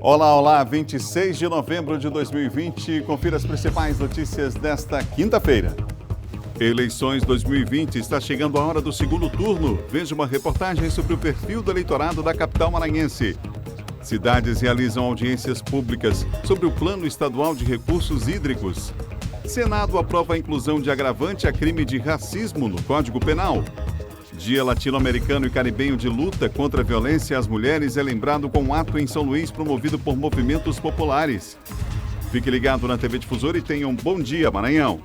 Olá, olá, 26 de novembro de 2020. Confira as principais notícias desta quinta-feira. Eleições 2020, está chegando a hora do segundo turno. Veja uma reportagem sobre o perfil do eleitorado da capital maranhense. Cidades realizam audiências públicas sobre o Plano Estadual de Recursos Hídricos. Senado aprova a inclusão de agravante a crime de racismo no Código Penal. Dia Latino-Americano e Caribenho de Luta contra a Violência às Mulheres é lembrado com um ato em São Luís promovido por movimentos populares. Fique ligado na TV Difusora e tenha um bom dia, Maranhão.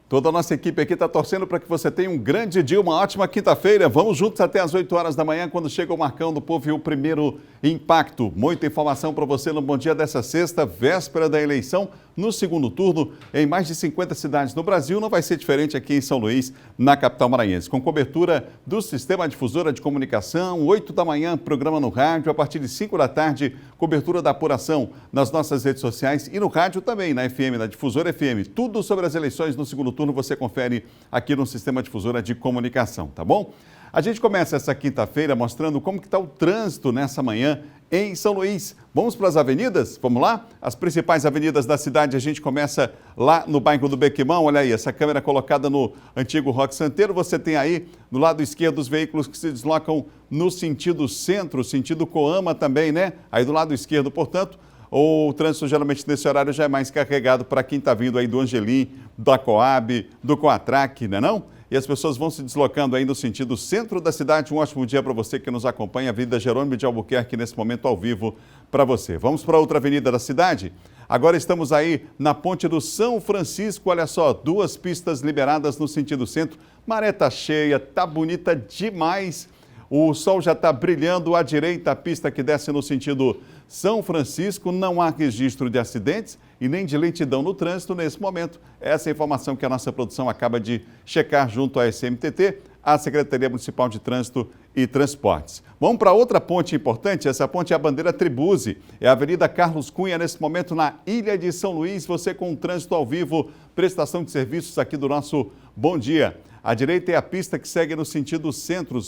Toda a nossa equipe aqui está torcendo para que você tenha um grande dia, uma ótima quinta-feira. Vamos juntos até às 8 horas da manhã, quando chega o Marcão do Povo e o primeiro impacto. Muita informação para você no Bom Dia dessa sexta, véspera da eleição, no segundo turno, em mais de 50 cidades no Brasil. Não vai ser diferente aqui em São Luís, na capital maranhense. Com cobertura do Sistema Difusora de Comunicação, 8 da manhã, programa no rádio, a partir de 5 da tarde, cobertura da apuração nas nossas redes sociais e no rádio também, na FM, na Difusora FM. Tudo sobre as eleições no segundo turno você confere aqui no Sistema Difusora de Comunicação, tá bom? A gente começa essa quinta-feira mostrando como que está o trânsito nessa manhã em São Luís. Vamos para as avenidas? Vamos lá? As principais avenidas da cidade, a gente começa lá no bairro do Bequimão. Olha aí, essa câmera colocada no antigo Roque Santeiro. Você tem aí, no lado esquerdo, os veículos que se deslocam no sentido centro, sentido Coama também, né? Aí do lado esquerdo, portanto, o trânsito geralmente nesse horário já é mais carregado para quem está vindo aí do Angelim, da Coab, do Coatrac, né não? E as pessoas vão se deslocando aí no sentido centro da cidade. Um ótimo dia para você que nos acompanha. Avenida Jerônimo de Albuquerque, nesse momento ao vivo para você. Vamos para outra avenida da cidade? Agora estamos aí na ponte do São Francisco. Olha só, 2 pistas liberadas no sentido centro. Maré tá cheia, tá bonita demais. O sol já está brilhando à direita, a pista que desce no sentido São Francisco. Não há registro de acidentes e nem de lentidão no trânsito nesse momento. Essa é a informação que a nossa produção acaba de checar junto à SMTT, a Secretaria Municipal de Trânsito e Transportes. Vamos para outra ponte importante. Essa ponte é a Bandeira Tribuzzi. É a Avenida Carlos Cunha, nesse momento na Ilha de São Luís. Você com o trânsito ao vivo, prestação de serviços aqui do nosso Bom Dia. À direita é a pista que segue no sentido centro.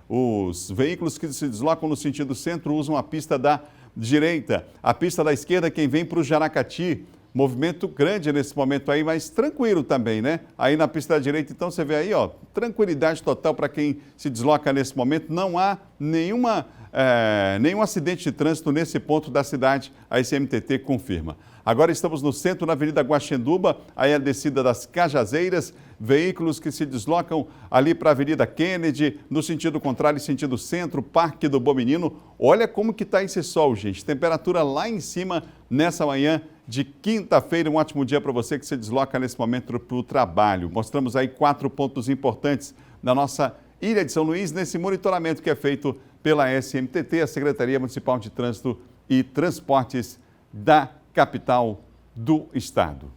Os veículos que se deslocam no sentido centro usam a pista da direita. A pista da esquerda, quem vem para o Jaracati. Movimento grande nesse momento aí, mas tranquilo também, né? Aí na pista da direita, então, você vê aí, ó, tranquilidade total para quem se desloca nesse momento. Não há nenhum acidente de trânsito nesse ponto da cidade, a SMTT confirma. Agora estamos no centro, na Avenida Guaxenduba, aí a descida das Cajazeiras, veículos que se deslocam ali para a Avenida Kennedy, no sentido contrário, sentido centro, Parque do Bom Menino. Olha como que está esse sol, gente. Temperatura lá em cima nessa manhã de quinta-feira. Um ótimo dia para você que se desloca nesse momento para o trabalho. Mostramos aí 4 pontos importantes na nossa Ilha de São Luís, nesse monitoramento que é feito pela SMTT, a Secretaria Municipal de Trânsito e Transportes da capital do estado.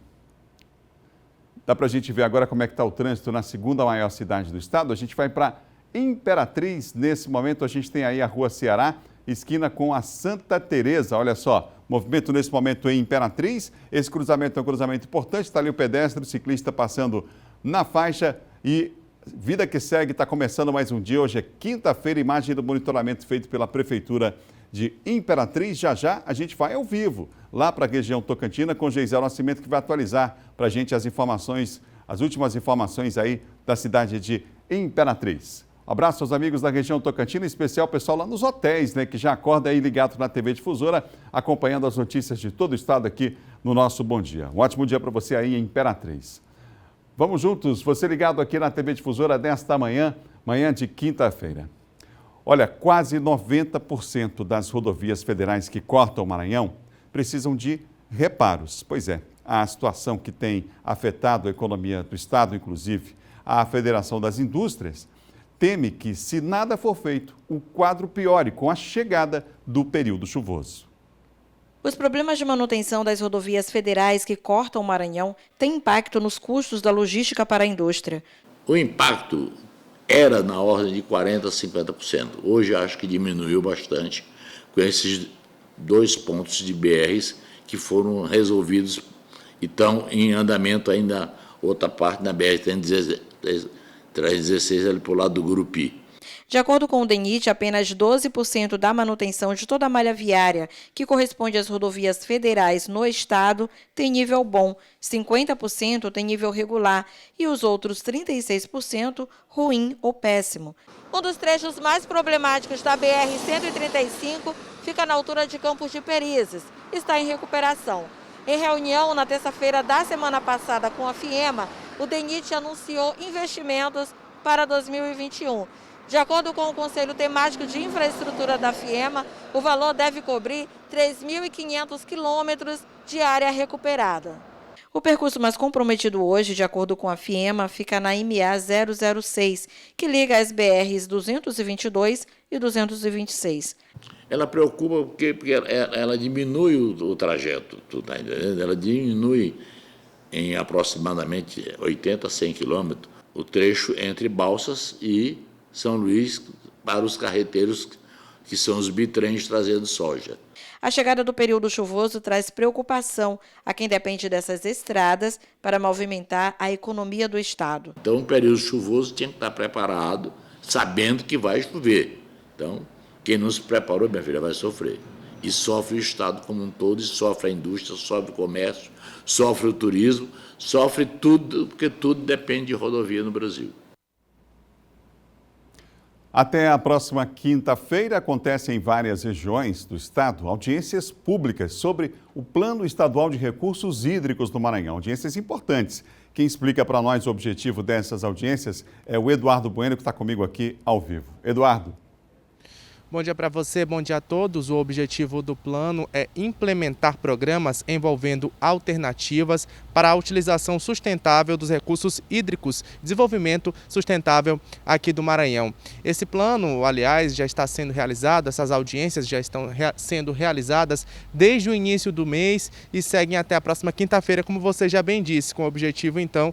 Dá para a gente ver agora como é que está o trânsito na segunda maior cidade do estado. A gente vai para Imperatriz. Nesse momento a gente tem aí a Rua Ceará, esquina com a Santa Teresa. Olha só, movimento nesse momento em Imperatriz. Esse cruzamento é um cruzamento importante. Está ali o pedestre, o ciclista passando na faixa e vida que segue. Está começando mais um dia. Hoje é quinta-feira, imagem do monitoramento feito pela Prefeitura de Imperatriz. Já já a gente vai ao vivo lá para a região Tocantina com Geisel Nascimento, que vai atualizar para a gente as informações, as últimas informações aí da cidade de Imperatriz. Um abraço aos amigos da região Tocantina, em especial o pessoal lá nos hotéis, né, que já acorda aí ligado na TV Difusora, acompanhando as notícias de todo o estado aqui no nosso Bom Dia. Um ótimo dia para você aí em Imperatriz. Vamos juntos, você ligado aqui na TV Difusora desta manhã, manhã de quinta-feira. Olha, quase 90% das rodovias federais que cortam o Maranhão precisam de reparos. Pois é, a situação que tem afetado a economia do estado, inclusive a Federação das Indústrias, teme que, se nada for feito, o quadro piore com a chegada do período chuvoso. Os problemas de manutenção das rodovias federais que cortam o Maranhão têm impacto nos custos da logística para a indústria. O impacto era na ordem de 40% a 50%. Hoje acho que diminuiu bastante com esses 2 pontos de BRs que foram resolvidos e estão em andamento ainda outra parte na BR-316 ali para o lado do Gurupi. De acordo com o DENIT, apenas 12% da manutenção de toda a malha viária, que corresponde às rodovias federais no estado, tem nível bom, 50% tem nível regular e os outros 36% ruim ou péssimo. Um dos trechos mais problemáticos da BR-135 fica na altura de Campos de Perizes, está em recuperação. Em reunião na terça-feira da semana passada com a FIEMA, o DENIT anunciou investimentos para 2021. De acordo com o Conselho Temático de Infraestrutura da FIEMA, o valor deve cobrir 3.500 quilômetros de área recuperada. O percurso mais comprometido hoje, de acordo com a FIEMA, fica na MA 006, que liga as BRs 222 e 226. Ela preocupa porque ela diminui o trajeto, tu tá entendendo? Ela diminui em aproximadamente 80 a 100 quilômetros o trecho entre Balsas e São Luís para os carreteiros que são os bitrens trazendo soja. A chegada do período chuvoso traz preocupação a quem depende dessas estradas para movimentar a economia do estado. Então, o período chuvoso tinha que estar preparado, sabendo que vai chover. Então, quem não se preparou, minha filha, vai sofrer. E sofre o estado como um todo, e sofre a indústria, sofre o comércio, sofre o turismo, sofre tudo, porque tudo depende de rodovia no Brasil. Até a próxima quinta-feira acontecem em várias regiões do estado audiências públicas sobre o Plano Estadual de Recursos Hídricos do Maranhão. Audiências importantes. Quem explica para nós o objetivo dessas audiências é o Eduardo Bueno, que está comigo aqui ao vivo. Eduardo. Bom dia para você, bom dia a todos. O objetivo do plano é implementar programas envolvendo alternativas para a utilização sustentável dos recursos hídricos, desenvolvimento sustentável aqui do Maranhão. Esse plano, aliás, já está sendo realizado, essas audiências já estão sendo realizadas desde o início do mês e seguem até a próxima quinta-feira, como você já bem disse, com o objetivo, então,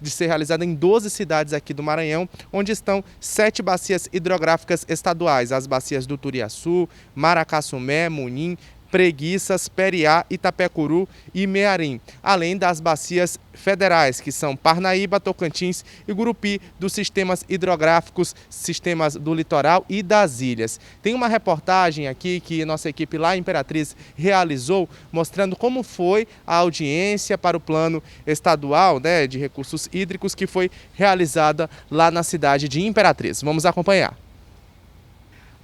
de ser realizada em 12 cidades aqui do Maranhão, onde estão 7 bacias hidrográficas estaduais, as bacias do Turiaçu, Maracassumé, Munim, Preguiças, Periá, Itapecuru e Mearim, além das bacias federais, que são Parnaíba, Tocantins e Gurupi, dos sistemas hidrográficos, sistemas do litoral e das ilhas. Tem uma reportagem aqui que nossa equipe lá em Imperatriz realizou, mostrando como foi a audiência para o plano estadual, de recursos hídricos que foi realizada lá na cidade de Imperatriz. Vamos acompanhar.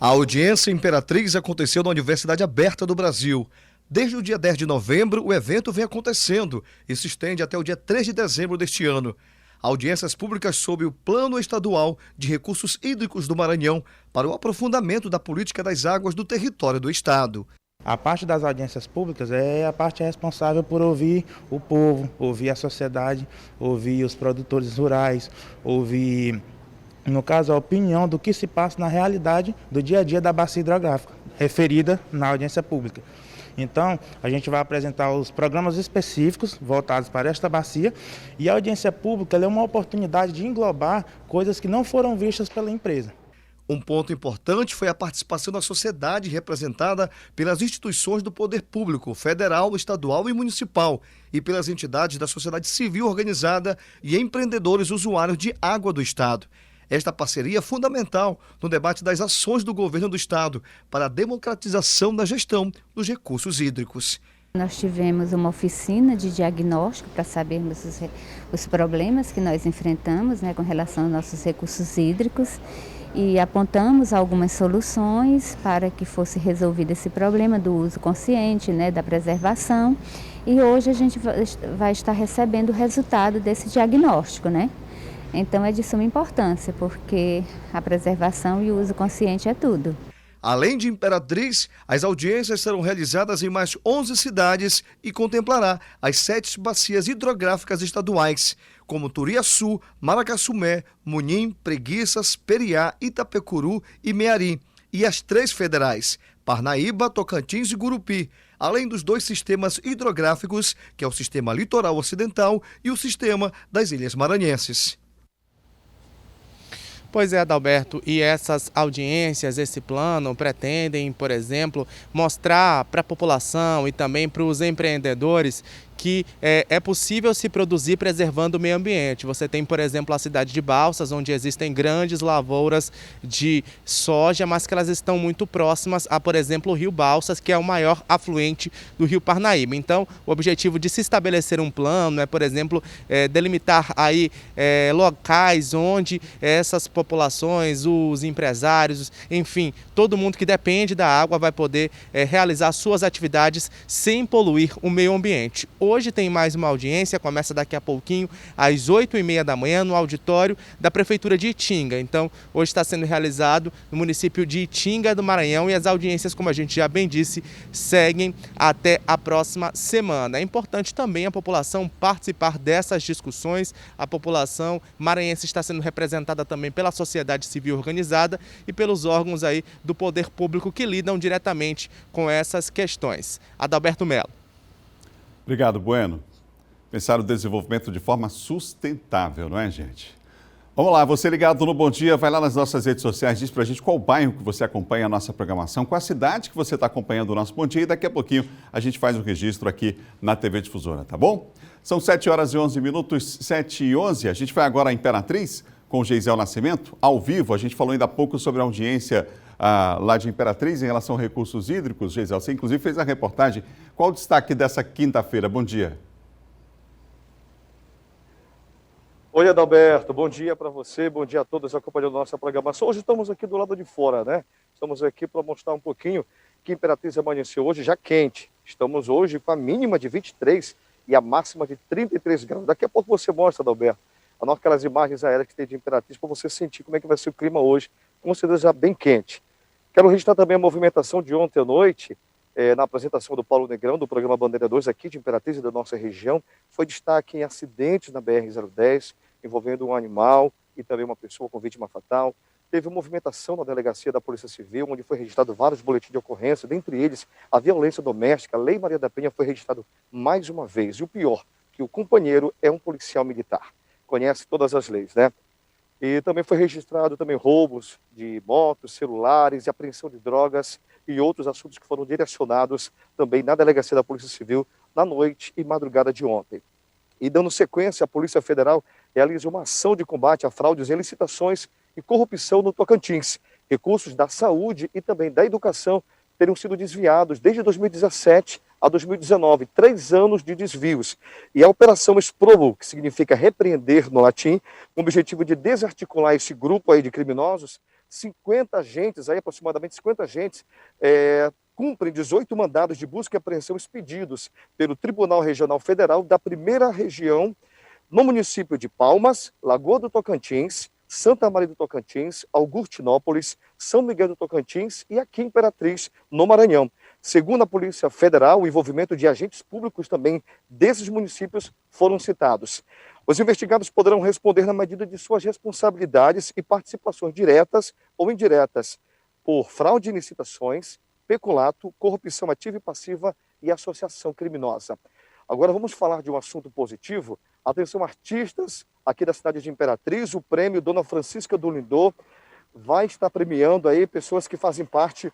A audiência Imperatriz aconteceu na Universidade Aberta do Brasil. Desde o dia 10 de novembro, o evento vem acontecendo e se estende até o dia 3 de dezembro deste ano. Audiências públicas sobre o Plano Estadual de Recursos Hídricos do Maranhão para o aprofundamento da política das águas do território do estado. A parte das audiências públicas é a parte responsável por ouvir o povo, ouvir a sociedade, ouvir os produtores rurais, ouvir, no caso, a opinião do que se passa na realidade do dia a dia da bacia hidrográfica, referida na audiência pública. Então, a gente vai apresentar os programas específicos voltados para esta bacia e a audiência pública é uma oportunidade de englobar coisas que não foram vistas pela empresa. Um ponto importante foi a participação da sociedade representada pelas instituições do poder público, federal, estadual e municipal, e pelas entidades da sociedade civil organizada e empreendedores usuários de água do estado. Esta parceria é fundamental no debate das ações do governo do estado para a democratização da gestão dos recursos hídricos. Nós tivemos uma oficina de diagnóstico para sabermos os problemas que nós enfrentamos, com relação aos nossos recursos hídricos, e apontamos algumas soluções para que fosse resolvido esse problema do uso consciente, da preservação, e hoje a gente vai estar recebendo o resultado desse diagnóstico, Então é de suma importância, porque a preservação e o uso consciente é tudo. Além de Imperatriz, as audiências serão realizadas em mais 11 cidades e contemplará as 7 bacias hidrográficas estaduais, como Turiaçu, Maracassumé, Munim, Preguiças, Periá, Itapecuru e Mearim, e as 3 federais, Parnaíba, Tocantins e Gurupi, além dos 2 sistemas hidrográficos, que é o Sistema Litoral Ocidental e o Sistema das Ilhas Maranhenses. Pois é, Adalberto, e essas audiências, esse plano, pretendem, por exemplo, mostrar para a população e também para os empreendedores que é possível se produzir preservando o meio ambiente. Você tem, por exemplo, a cidade de Balsas, onde existem grandes lavouras de soja, mas que elas estão muito próximas a, por exemplo, o rio Balsas, que é o maior afluente do rio Parnaíba. Então, o objetivo de se estabelecer um plano é, por exemplo, delimitar aí locais onde essas populações, os empresários, enfim, todo mundo que depende da água vai poder realizar suas atividades sem poluir o meio ambiente. Hoje tem mais uma audiência, começa daqui a pouquinho, às 8h30 da manhã, no auditório da Prefeitura de Itinga. Então, hoje está sendo realizado no município de Itinga do Maranhão e as audiências, como a gente já bem disse, seguem até a próxima semana. É importante também a população participar dessas discussões. A população maranhense está sendo representada também pela sociedade civil organizada e pelos órgãos aí do poder público que lidam diretamente com essas questões. Adalberto Melo. Obrigado, Bueno. Pensar o desenvolvimento de forma sustentável, não é, gente? Vamos lá, você ligado no Bom Dia, vai lá nas nossas redes sociais, diz pra gente qual bairro que você acompanha a nossa programação, qual a cidade que você está acompanhando o nosso Bom Dia e daqui a pouquinho a gente faz um registro aqui na TV Difusora, tá bom? São 7h11, 7h11, a gente vai agora à Imperatriz com o Geisel Nascimento, ao vivo. A gente falou ainda há pouco sobre a audiência lá de Imperatriz em relação a recursos hídricos. Geisel, você inclusive fez a reportagem. Qual o destaque dessa quinta-feira? Bom dia. Oi, Adalberto, bom dia para você, bom dia a todos acompanhando a nossa programação. Hoje estamos aqui do lado de fora, né? Estamos aqui para mostrar um pouquinho que Imperatriz amanheceu hoje já quente. Estamos hoje com a mínima de 23 e a máxima de 33 graus. Daqui a pouco você mostra, Adalberto, aquelas imagens aéreas que tem de Imperatriz para você sentir como é que vai ser o clima hoje, com certeza já bem quente. Quero registrar também a movimentação de ontem à noite, na apresentação do Paulo Negrão, do programa Bandeira 2 aqui de Imperatriz e da nossa região. Foi destaque em acidentes na BR-010, envolvendo um animal e também uma pessoa com vítima fatal. Teve movimentação na delegacia da Polícia Civil, onde foi registrado vários boletins de ocorrência, dentre eles a violência doméstica. A Lei Maria da Penha foi registrado mais uma vez. E o pior, que o companheiro é um policial militar. Conhece todas as leis, né? E também foi registrado também roubos de motos, celulares e apreensão de drogas e outros assuntos que foram direcionados também na delegacia da Polícia Civil na noite e madrugada de ontem. E dando sequência, a Polícia Federal realiza uma ação de combate a fraudes em licitações e corrupção no Tocantins. Recursos da saúde e também da educação teriam sido desviados desde 2017 a 2019, 3 anos de desvios. E a Operação Exprobo, que significa repreender no latim, com o objetivo de desarticular esse grupo aí de criminosos, 50 agentes, aí aproximadamente 50 agentes, cumprem 18 mandados de busca e apreensão expedidos pelo Tribunal Regional Federal da Primeira Região, no município de Palmas, Lagoa do Tocantins, Santa Maria do Tocantins, Augustinópolis, São Miguel do Tocantins e aqui em Imperatriz, no Maranhão. Segundo a Polícia Federal, o envolvimento de agentes públicos também desses municípios foram citados. Os investigados poderão responder na medida de suas responsabilidades e participações diretas ou indiretas por fraude em licitações, peculato, corrupção ativa e passiva e associação criminosa. Agora vamos falar de um assunto positivo. Atenção, artistas aqui da cidade de Imperatriz, o prêmio Dona Francisca do Lindô vai estar premiando aí pessoas que fazem parte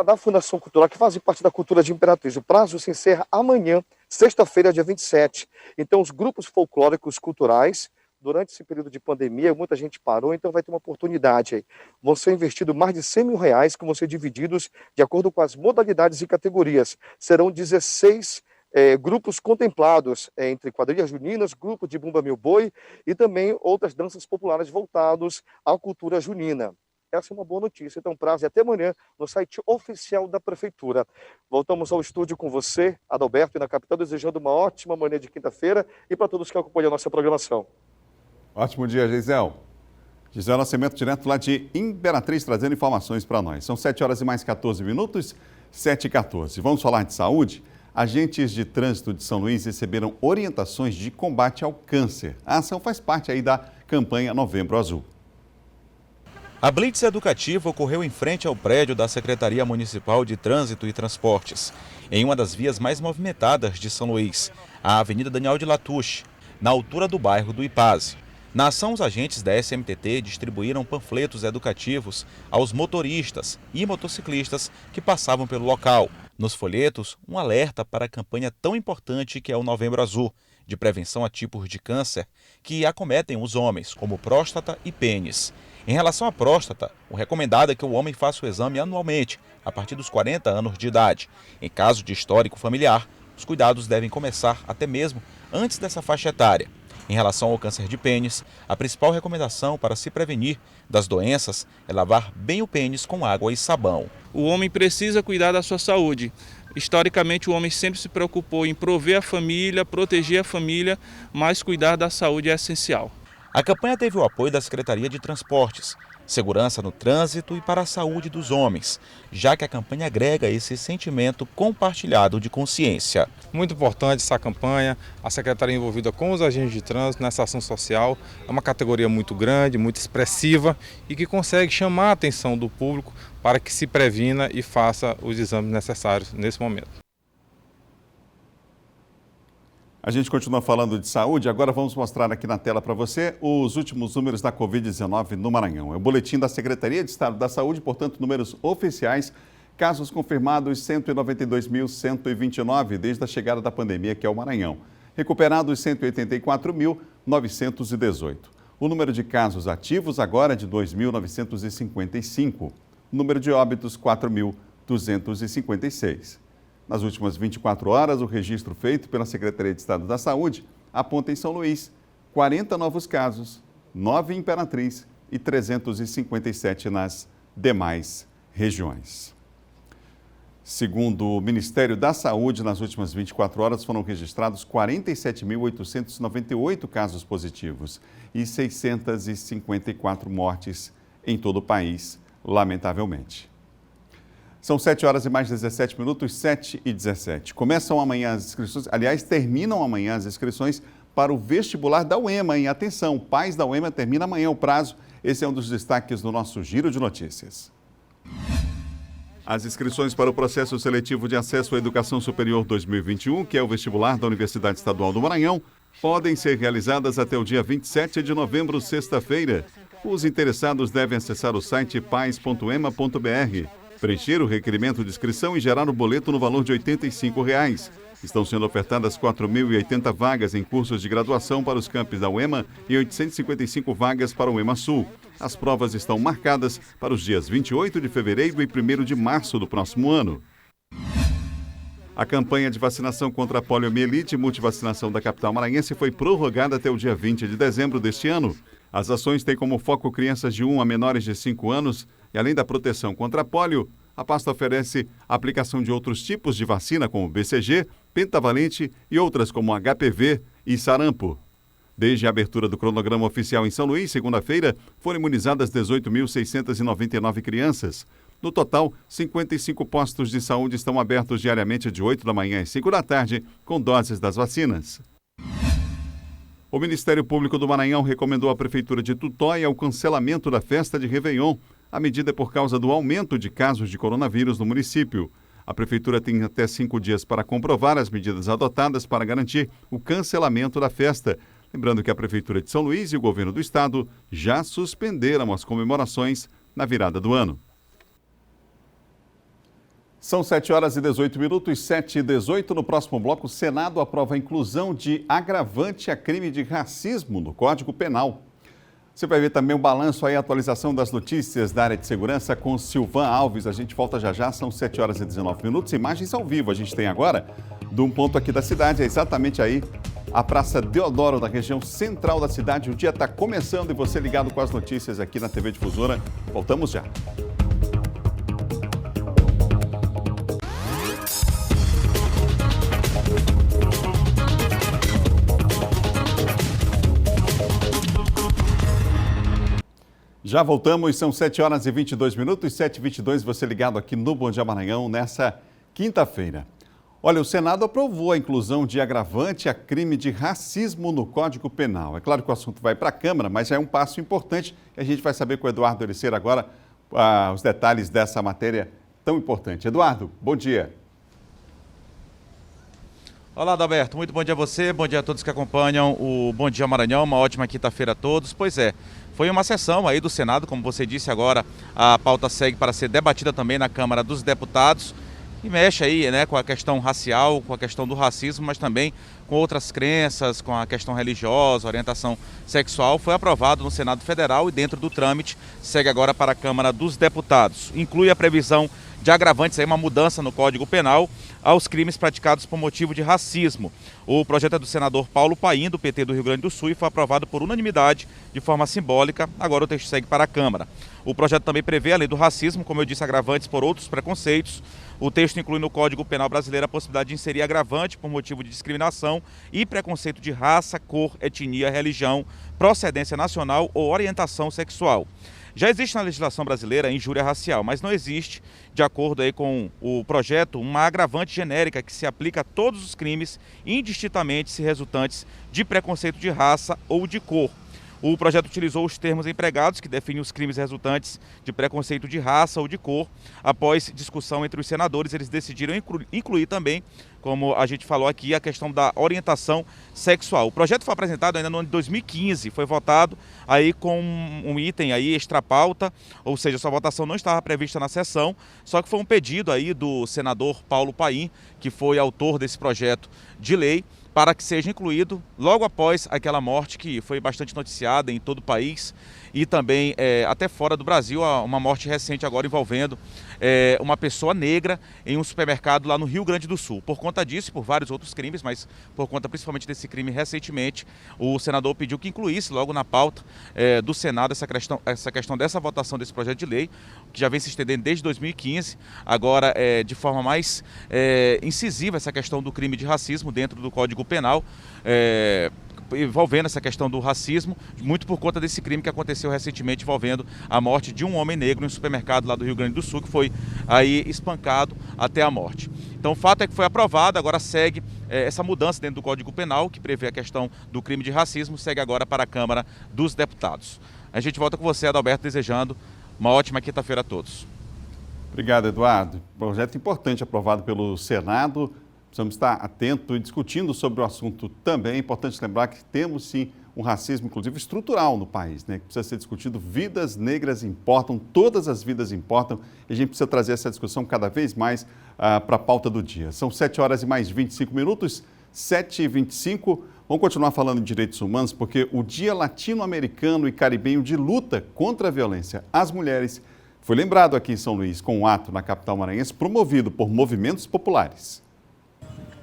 da Fundação Cultural, que fazem parte da cultura de Imperatriz. O prazo se encerra amanhã, sexta-feira, dia 27. Então, os grupos folclóricos culturais, durante esse período de pandemia, muita gente parou, então vai ter uma oportunidade aí. Vão ser investidos mais de R$100 mil, que vão ser divididos de acordo com as modalidades e categorias. Serão 16 grupos contemplados, entre quadrilhas juninas, grupo de Bumba Meu Boi e também outras danças populares voltados à cultura junina. Essa é uma boa notícia. Então, prazo é até amanhã no site oficial da Prefeitura. Voltamos ao estúdio com você, Adalberto, e na capital, desejando uma ótima manhã de quinta-feira e para todos que acompanham a nossa programação. Ótimo dia, Geisel. Geisel Nascimento, direto lá de Imperatriz, trazendo informações para nós. São 7h14, 7h14. Vamos falar de saúde? Agentes de trânsito de São Luís receberam orientações de combate ao câncer. A ação faz parte aí da campanha Novembro Azul. A blitz educativa ocorreu em frente ao prédio da Secretaria Municipal de Trânsito e Transportes, em uma das vias mais movimentadas de São Luís, a Avenida Daniel de Latouche, na altura do bairro do Ipaz. Na ação, os agentes da SMTT distribuíram panfletos educativos aos motoristas e motociclistas que passavam pelo local. Nos folhetos, um alerta para a campanha tão importante que é o Novembro Azul, de prevenção a tipos de câncer que acometem os homens, como próstata e pênis. Em relação à próstata, o recomendado é que o homem faça o exame anualmente, a partir dos 40 anos de idade. Em caso de histórico familiar, os cuidados devem começar até mesmo antes dessa faixa etária. Em relação ao câncer de pênis, a principal recomendação para se prevenir das doenças é lavar bem o pênis com água e sabão. O homem precisa cuidar da sua saúde. Historicamente, o homem sempre se preocupou em prover a família, proteger a família, mas cuidar da saúde é essencial. A campanha teve o apoio da Secretaria de Transportes, Segurança no Trânsito e para a Saúde dos Homens, já que a campanha agrega esse sentimento compartilhado de consciência. Muito importante essa campanha, a Secretaria envolvida com os agentes de trânsito nessa ação social, é uma categoria muito grande, muito expressiva e que consegue chamar a atenção do público para que se previna e faça os exames necessários nesse momento. A gente continua falando de saúde, agora vamos mostrar aqui na tela para você os últimos números da Covid-19 no Maranhão. É o boletim da Secretaria de Estado da Saúde, portanto, números oficiais, casos confirmados 192.129 desde a chegada da pandemia, que é o Maranhão. Recuperados 184.918. O número de casos ativos agora é de 2.955. O número de óbitos, 4.256. Nas últimas 24 horas, o registro feito pela Secretaria de Estado da Saúde aponta em São Luís 40 novos casos, 9 em Imperatriz e 357 nas demais regiões. Segundo o Ministério da Saúde, nas últimas 24 horas foram registrados 47.898 casos positivos e 654 mortes em todo o país, lamentavelmente. São 7 horas e mais 17 minutos, 7h17. Começam amanhã as inscrições, aliás, terminam amanhã as inscrições para o vestibular da UEMA. Em atenção, pais da UEMA, termina amanhã o prazo. Esse é um dos destaques do nosso Giro de Notícias. As inscrições para o processo seletivo de acesso à educação superior 2021, que é o vestibular da Universidade Estadual do Maranhão, podem ser realizadas até o dia 27 de novembro, sexta-feira. Os interessados devem acessar o site pais.ema.br. Preencher o requerimento de inscrição e gerar o boleto no valor de R$ 85. Estão sendo ofertadas 4.080 vagas em cursos de graduação para os campos da UEMA e 855 vagas para o UEMA Sul. As provas estão marcadas para os dias 28 de fevereiro e 1º de março do próximo ano. A campanha de vacinação contra a poliomielite e multivacinação da capital maranhense foi prorrogada até o dia 20 de dezembro deste ano. As ações têm como foco crianças de 1 a menores de 5 anos e, além da proteção contra a polio, a pasta oferece a aplicação de outros tipos de vacina, como BCG, pentavalente e outras como HPV e sarampo. Desde a abertura do cronograma oficial em São Luís, segunda-feira, foram imunizadas 18.699 crianças. No total, 55 postos de saúde estão abertos diariamente de 8 da manhã às 5 da tarde, com doses das vacinas. O Ministério Público do Maranhão recomendou à Prefeitura de Tutóia o cancelamento da festa de Réveillon. A medida é por causa do aumento de casos de coronavírus no município. A Prefeitura tem até 5 dias para comprovar as medidas adotadas para garantir o cancelamento da festa. Lembrando que a Prefeitura de São Luís e o Governo do Estado já suspenderam as comemorações na virada do ano. São 7 horas e 18 minutos, 7h18. No próximo bloco, o Senado aprova a inclusão de agravante a crime de racismo no Código Penal. Você vai ver também o balanço aí, a atualização das notícias da área de segurança com Silvan Alves. A gente volta já já, são 7 horas e 19 minutos. Imagens ao vivo a gente tem agora de um ponto aqui da cidade, é exatamente aí a Praça Deodoro, da região central da cidade. O dia está começando e você ligado com as notícias aqui na TV Difusora. Voltamos já. Já voltamos, são 7 horas e 22 minutos, 7h22, você ligado aqui no Bom Dia Maranhão nessa quinta-feira. Olha, o Senado aprovou a inclusão de agravante a crime de racismo no Código Penal. É claro que o assunto vai para a Câmara, mas é um passo importante e a gente vai saber com o Eduardo Ericeira agora os detalhes dessa matéria tão importante. Eduardo, bom dia. Olá, Adalberto, muito bom dia a você, bom dia a todos que acompanham o Bom Dia Maranhão, uma ótima quinta-feira a todos. Pois é, foi uma sessão aí do Senado, como você disse agora, a pauta segue para ser debatida também na Câmara dos Deputados. que mexe aí, né, com a questão racial, com a questão do racismo, mas também com outras crenças, com a questão religiosa, orientação sexual, foi aprovado no Senado Federal e dentro do trâmite segue agora para a Câmara dos Deputados. Inclui a previsão de agravantes, aí uma mudança no Código Penal aos crimes praticados por motivo de racismo. O projeto é do senador Paulo Paim, do PT do Rio Grande do Sul, e foi aprovado por unanimidade de forma simbólica. Agora o texto segue para a Câmara. O projeto também prevê, além do racismo, como eu disse, agravantes por outros preconceitos. O texto inclui no Código Penal brasileiro a possibilidade de inserir agravante por motivo de discriminação e preconceito de raça, cor, etnia, religião, procedência nacional ou orientação sexual. Já existe na legislação brasileira a injúria racial, mas não existe, de acordo aí com o projeto, uma agravante genérica que se aplica a todos os crimes, indistintamente se resultantes de preconceito de raça ou de cor. O projeto utilizou os termos empregados, que definem os crimes resultantes de preconceito de raça ou de cor. Após discussão entre os senadores, eles decidiram incluir também, como a gente falou aqui, a questão da orientação sexual. O projeto foi apresentado ainda no ano de 2015, foi votado aí com um item aí extra-pauta, ou seja, sua votação não estava prevista na sessão, só que foi um pedido aí do senador Paulo Paim, que foi autor desse projeto de lei, para que seja incluído logo após aquela morte que foi bastante noticiada em todo o país e também até fora do Brasil, uma morte recente agora envolvendo uma pessoa negra em um supermercado lá no Rio Grande do Sul. Por conta disso e por vários outros crimes, mas por conta principalmente desse crime recentemente, o senador pediu que incluísse logo na pauta do Senado essa questão dessa votação desse projeto de lei, que já vem se estendendo desde 2015, agora de forma mais incisiva essa questão do crime de racismo dentro do Código Penal, envolvendo essa questão do racismo, muito por conta desse crime que aconteceu recentemente envolvendo a morte de um homem negro em um supermercado lá do Rio Grande do Sul, que foi aí espancado até a morte. Então o fato é que foi aprovado, agora segue essa mudança dentro do Código Penal, que prevê a questão do crime de racismo, segue agora para a Câmara dos Deputados. A gente volta com você, Adalberto, desejando uma ótima quinta-feira a todos. Obrigado, Eduardo. Projeto importante aprovado pelo Senado. Precisamos estar atentos e discutindo sobre o assunto também. É importante lembrar que temos sim um racismo, inclusive estrutural, no país, né? Que precisa ser discutido. Vidas negras importam, todas as vidas importam, e a gente precisa trazer essa discussão cada vez mais para a pauta do dia. São 7 horas e mais 25 minutos, 7h25. Vamos continuar falando de direitos humanos, porque o Dia Latino-Americano e Caribenho de Luta contra a Violência às Mulheres foi lembrado aqui em São Luís com um ato na capital maranhense promovido por movimentos populares.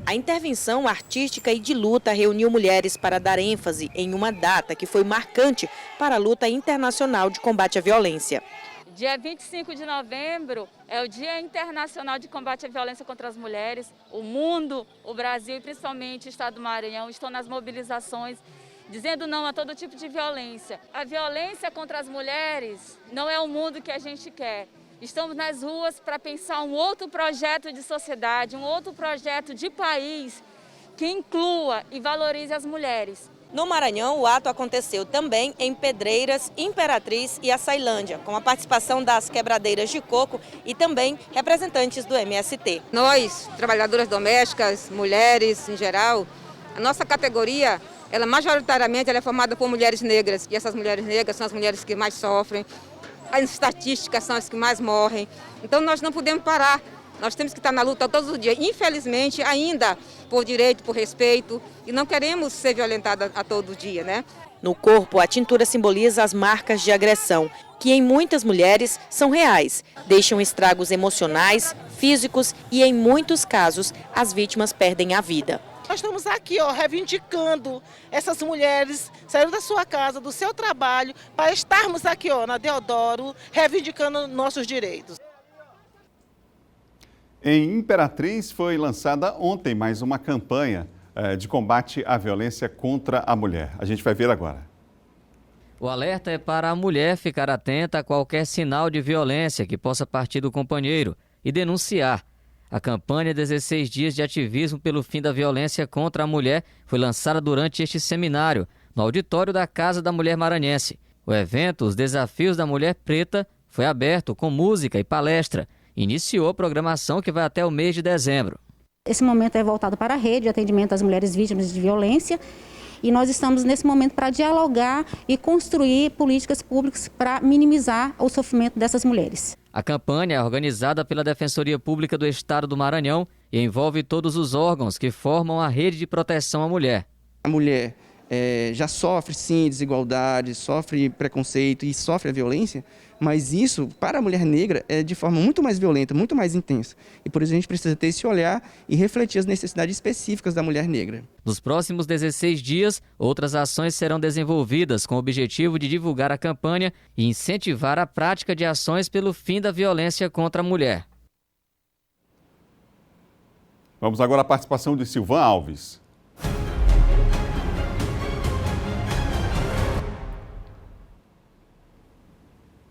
A intervenção artística e de luta reuniu mulheres para dar ênfase em uma data que foi marcante para a luta internacional de combate à violência. Dia 25 de novembro é o Dia Internacional de Combate à Violência contra as Mulheres. O mundo, o Brasil e principalmente o estado do Maranhão estão nas mobilizações dizendo não a todo tipo de violência. A violência contra as mulheres não é o mundo que a gente quer. Estamos nas ruas para pensar um outro projeto de sociedade, um outro projeto de país que inclua e valorize as mulheres. No Maranhão, o ato aconteceu também em Pedreiras, Imperatriz e Açailândia, com a participação das quebradeiras de coco e também representantes do MST. Nós, trabalhadoras domésticas, mulheres em geral, a nossa categoria, ela majoritariamente ela é formada por mulheres negras, e essas mulheres negras são as mulheres que mais sofrem. As estatísticas são as que mais morrem. Então nós não podemos parar. Nós temos que estar na luta todos os dias. Infelizmente, ainda por direito, por respeito, e não queremos ser violentadas a todo dia, né? No corpo, a tintura simboliza as marcas de agressão, que em muitas mulheres são reais. Deixam estragos emocionais, físicos e, em muitos casos, as vítimas perdem a vida. Nós estamos aqui, reivindicando essas mulheres, saíram da sua casa, do seu trabalho, para estarmos aqui, na Deodoro, reivindicando nossos direitos. Em Imperatriz foi lançada ontem mais uma campanha de combate à violência contra a mulher. A gente vai ver agora. O alerta é para a mulher ficar atenta a qualquer sinal de violência que possa partir do companheiro e denunciar. A campanha 16 dias de ativismo pelo fim da violência contra a mulher foi lançada durante este seminário, no auditório da Casa da Mulher Maranhense. O evento, Os Desafios da Mulher Preta, foi aberto com música e palestra. Iniciou a programação que vai até o mês de dezembro. Esse momento é voltado para a rede de atendimento às mulheres vítimas de violência e nós estamos nesse momento para dialogar e construir políticas públicas para minimizar o sofrimento dessas mulheres. A campanha é organizada pela Defensoria Pública do Estado do Maranhão e envolve todos os órgãos que formam a rede de proteção à mulher. A mulher já sofre, sim, desigualdade, sofre preconceito e sofre a violência, mas isso, para a mulher negra, é de forma muito mais violenta, muito mais intensa. E por isso a gente precisa ter esse olhar e refletir as necessidades específicas da mulher negra. Nos próximos 16 dias, outras ações serão desenvolvidas com o objetivo de divulgar a campanha e incentivar a prática de ações pelo fim da violência contra a mulher. Vamos agora à participação de Silvan Alves.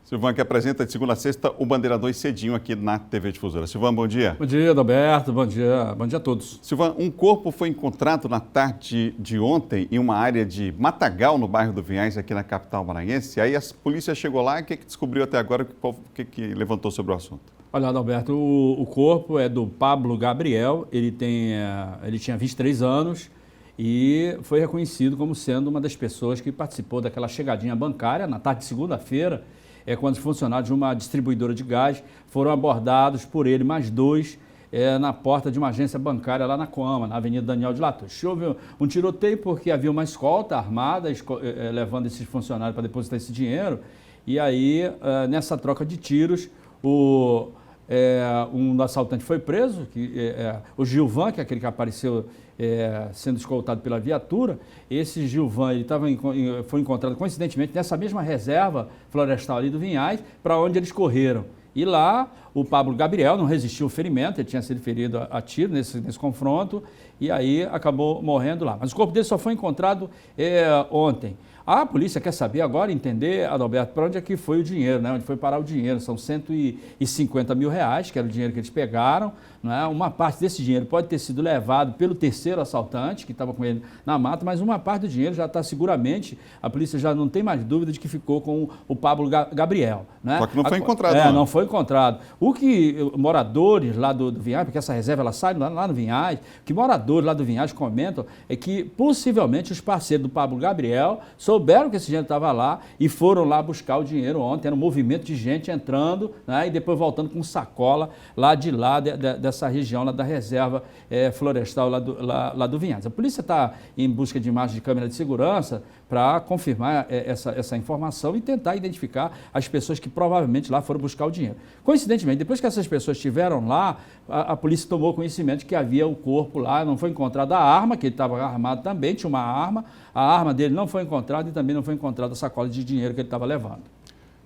Silvan, que apresenta de segunda a sexta o Bandeira 2 cedinho aqui na TV Difusora. Silvan, bom dia. Bom dia, Adalberto. Bom dia a todos. Silvan, um corpo foi encontrado na tarde de ontem em uma área de Matagal, no bairro do Vinhais, aqui na capital maranhense. Aí a polícia chegou lá e o que descobriu até agora? O que levantou sobre o assunto? Olha, Adalberto, o corpo é do Pablo Gabriel. Ele tinha 23 anos e foi reconhecido como sendo uma das pessoas que participou daquela chegadinha bancária na tarde de segunda-feira, quando os funcionários de uma distribuidora de gás foram abordados por ele, mais dois, na porta de uma agência bancária lá na Coama, na Avenida Daniel de Latouche. Houve um tiroteio porque havia uma escolta armada levando esses funcionários para depositar esse dinheiro. E aí, nessa troca de tiros, um assaltante foi preso, o Gilvan, que é aquele que apareceu sendo escoltado pela viatura. Esse Gilvan foi encontrado coincidentemente nessa mesma reserva florestal ali do Vinhais, para onde eles correram. E lá o Pablo Gabriel não resistiu ao ferimento, ele tinha sido ferido a tiro nesse confronto, e aí acabou morrendo lá. Mas o corpo dele só foi encontrado ontem. A polícia quer saber agora, entender, Adalberto, para onde é que foi o dinheiro, né? Onde foi parar o dinheiro. São 150 mil reais, que era o dinheiro que eles pegaram. Né? Uma parte desse dinheiro pode ter sido levado pelo terceiro assaltante, que estava com ele na mata, mas uma parte do dinheiro já está seguramente, a polícia já não tem mais dúvida de que ficou com o Pablo Gabriel. Né? Só que não foi encontrado. Não foi encontrado. O que moradores lá do Vinhais, porque essa reserva ela sai lá no Vinhais, o que moradores lá do Vinhais comentam é que possivelmente os parceiros do Pablo Gabriel souberam que esse dinheiro estava lá e foram lá buscar o dinheiro ontem. Era um movimento de gente entrando, né, e depois voltando com sacola dessa região, lá da reserva florestal lá do Vinhais. A polícia está em busca de imagens de câmera de segurança para confirmar essa informação e tentar identificar as pessoas que provavelmente lá foram buscar o dinheiro. Coincidentemente, depois que essas pessoas estiveram lá, a polícia tomou conhecimento de que havia o corpo lá, não foi encontrada a arma, que ele estava armado também, tinha uma arma, a arma dele não foi encontrada e também não foi encontrada a sacola de dinheiro que ele estava levando.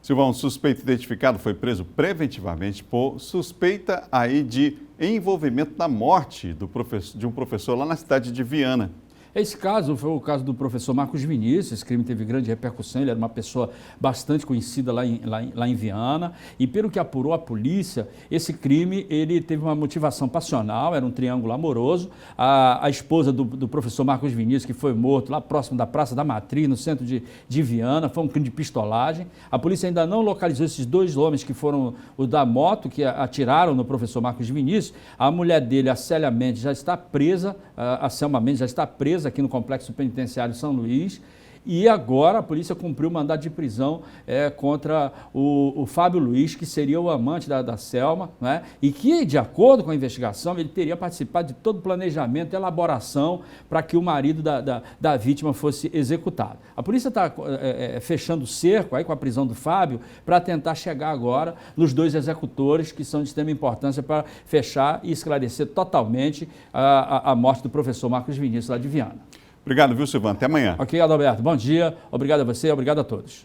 Silvão, um suspeito identificado foi preso preventivamente por suspeita aí de envolvimento na morte de um professor lá na cidade de Viana. Esse caso foi o caso do professor Marcos Vinícius. Esse crime teve grande repercussão, ele era uma pessoa bastante conhecida lá em Viana, e pelo que apurou a polícia, esse crime ele teve uma motivação passional, era um triângulo amoroso. A esposa do professor Marcos Vinícius, que foi morto lá próximo da Praça da Matriz, no centro de Viana, foi um crime de pistolagem. A polícia ainda não localizou esses dois homens que foram os da moto, que atiraram no professor Marcos Vinícius. A mulher dele, a Célia Mendes, já está presa, a Selma Mendes já está presa aqui no Complexo Penitenciário São Luís, e agora a polícia cumpriu o mandado de prisão contra o Fábio Luiz, que seria o amante da Selma, né? E que, de acordo com a investigação, ele teria participado de todo o planejamento e elaboração para que o marido da vítima fosse executado. A polícia está fechando o cerco aí com a prisão do Fábio para tentar chegar agora nos dois executores, que são de extrema importância para fechar e esclarecer totalmente a morte do professor Marcos Vinícius lá de Viana. Obrigado, viu, Silvan? Até amanhã. Ok, Adalberto. Bom dia. Obrigado a você, obrigado a todos.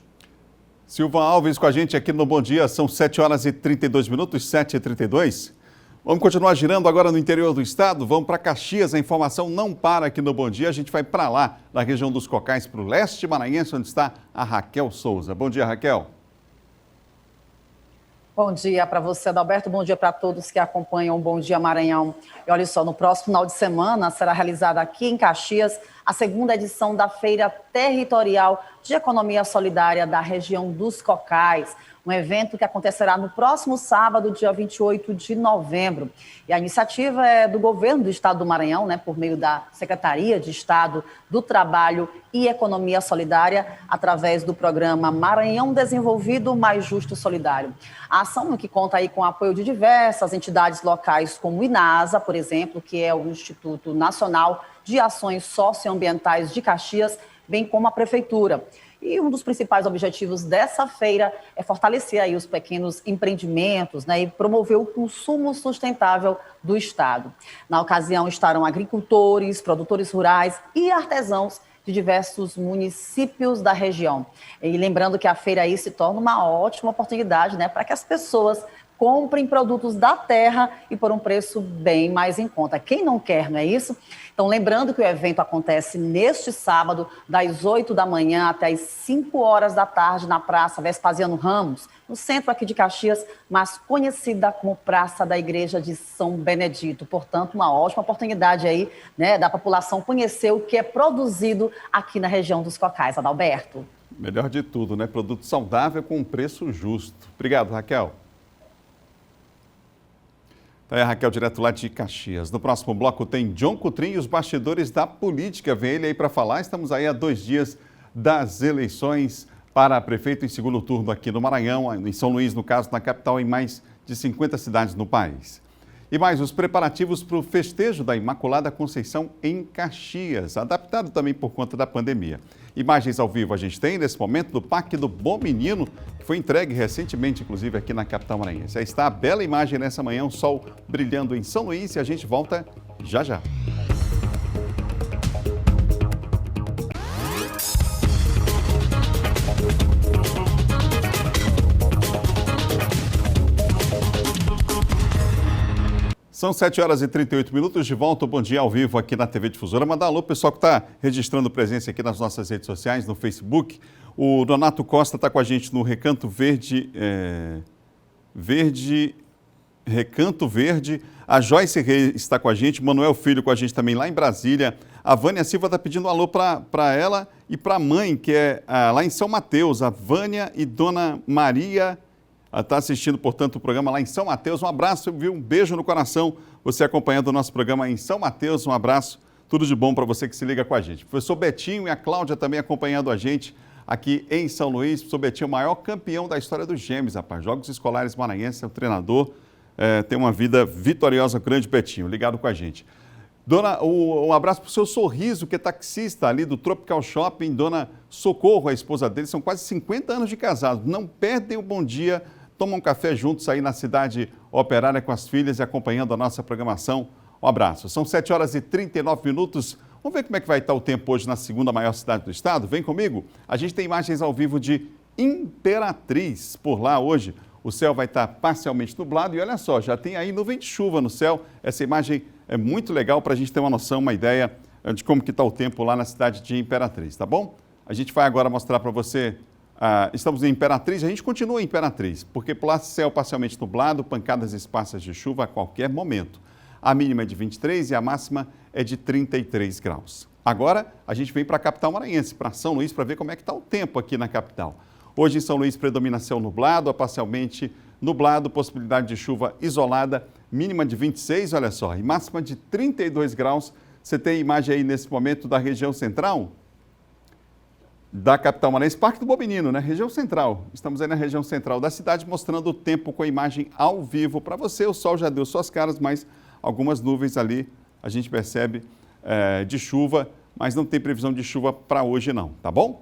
Silvan Alves com a gente aqui no Bom Dia. São 7 horas e 32 minutos, 7h32. Vamos continuar girando agora no interior do estado. Vamos para Caxias. A informação não para aqui no Bom Dia. A gente vai para lá, na região dos Cocais, para o leste maranhense, onde está a Raquel Souza. Bom dia, Raquel. Bom dia para você, Adalberto. Bom dia para todos que acompanham o Bom Dia Maranhão. E olha só, no próximo final de semana será realizada aqui em Caxias a segunda edição da Feira Territorial de Economia Solidária da região dos Cocais, um evento que acontecerá no próximo sábado, dia 28 de novembro. E a iniciativa é do governo do estado do Maranhão, por meio da Secretaria de Estado do Trabalho e Economia Solidária, através do programa Maranhão Desenvolvido Mais Justo Solidário. A ação que conta aí com o apoio de diversas entidades locais, como o INASA, por exemplo, que é o Instituto Nacional de Ações Socioambientais de Caxias, bem como a Prefeitura. E um dos principais objetivos dessa feira é fortalecer aí os pequenos empreendimentos, e promover o consumo sustentável do estado. Na ocasião estarão agricultores, produtores rurais e artesãos de diversos municípios da região. E lembrando que a feira aí se torna uma ótima oportunidade, para que as pessoas comprem produtos da terra e por um preço bem mais em conta. Quem não quer, não é isso? Então, lembrando que o evento acontece neste sábado, das 8 da manhã até as 5 horas da tarde, na Praça Vespasiano Ramos, no centro aqui de Caxias, mas conhecida como Praça da Igreja de São Benedito. Portanto, uma ótima oportunidade aí, da população conhecer o que é produzido aqui na região dos Cocais. Adalberto. Melhor de tudo, Produto saudável com um preço justo. Obrigado, Raquel. É a Raquel, direto lá de Caxias. No próximo bloco tem John Coutrinho e os bastidores da política. Vem ele aí para falar. Estamos aí há 2 dias das eleições para prefeito em segundo turno aqui no Maranhão, em São Luís, no caso, na capital, em mais de 50 cidades no país. E mais os preparativos para o festejo da Imaculada Conceição em Caxias, adaptado também por conta da pandemia. Imagens ao vivo a gente tem nesse momento do Parque do Bom Menino, que foi entregue recentemente, inclusive, aqui na capital maranhense. Aí está a bela imagem nessa manhã, o sol brilhando em São Luís, e a gente volta já já. São 7 horas e 38 minutos, de volta, bom dia ao vivo aqui na TV Difusora. Mandar alô, pessoal que está registrando presença aqui nas nossas redes sociais, no Facebook. O Donato Costa está com a gente no Recanto Verde, Recanto Verde. A Joyce Reis está com a gente, Manuel Filho com a gente também lá em Brasília. A Vânia Silva está pedindo um alô para ela e para a mãe, que é lá em São Mateus, a Vânia e Dona Maria. Está assistindo, portanto, o programa lá em São Mateus. Um abraço, viu? Um beijo no coração. Você acompanhando o nosso programa em São Mateus. Um abraço. Tudo de bom para você que se liga com a gente. Professor Betinho e a Cláudia também acompanhando a gente aqui em São Luís. Professor Betinho, o maior campeão da história dos Gêmeos, rapaz. Jogos Escolares Maranhenses, é o treinador. Tem uma vida vitoriosa, grande Betinho, ligado com a gente. Dona, um abraço para o seu Sorriso, que é taxista ali do Tropical Shopping. Dona Socorro, a esposa dele, são quase 50 anos de casados. Não perdem o bom dia. Tomam um café juntos aí na cidade operária com as filhas e acompanhando a nossa programação. Um abraço. São 7 horas e 39 minutos. Vamos ver como é que vai estar o tempo hoje na segunda maior cidade do estado? Vem comigo. A gente tem imagens ao vivo de Imperatriz. Por lá hoje o céu vai estar parcialmente nublado e olha só, já tem aí nuvem de chuva no céu. Essa imagem é muito legal para a gente ter uma noção, uma ideia de como que está o tempo lá na cidade de Imperatriz, tá bom? A gente vai agora mostrar para você. Estamos em Imperatriz, a gente continua em Imperatriz, porque por lá céu parcialmente nublado, pancadas esparsas de chuva a qualquer momento. A mínima é de 23 e a máxima é de 33 graus. Agora, a gente vem para a capital maranhense, para São Luís, para ver como é que está o tempo aqui na capital. Hoje em São Luís predomina céu nublado, a parcialmente nublado, possibilidade de chuva isolada, mínima de 26, olha só, e máxima de 32 graus. Você tem imagem aí nesse momento da região central? Da capital maranhense, Parque do Bom Menino, região central. Estamos aí na região central da cidade, mostrando o tempo com a imagem ao vivo para você. O sol já deu suas caras, mas algumas nuvens ali a gente percebe de chuva, mas não tem previsão de chuva para hoje não, tá bom?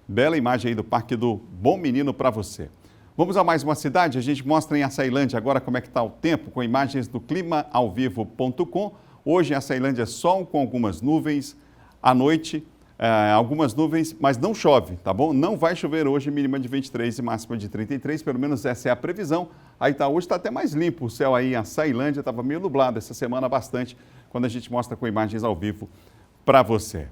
Bela imagem aí do Parque do Bom Menino para você. Vamos a mais uma cidade, a gente mostra em Açailândia agora como é que está o tempo, com imagens do climaalvivo.com. Hoje em Açailândia sol com algumas nuvens, à noite algumas nuvens, mas não chove, tá bom? Não vai chover hoje, mínima de 23 e máxima de 33, pelo menos essa é a previsão. Aí tá, hoje está até mais limpo o céu aí em Açailândia, estava meio nublado essa semana bastante, quando a gente mostra com imagens ao vivo para você.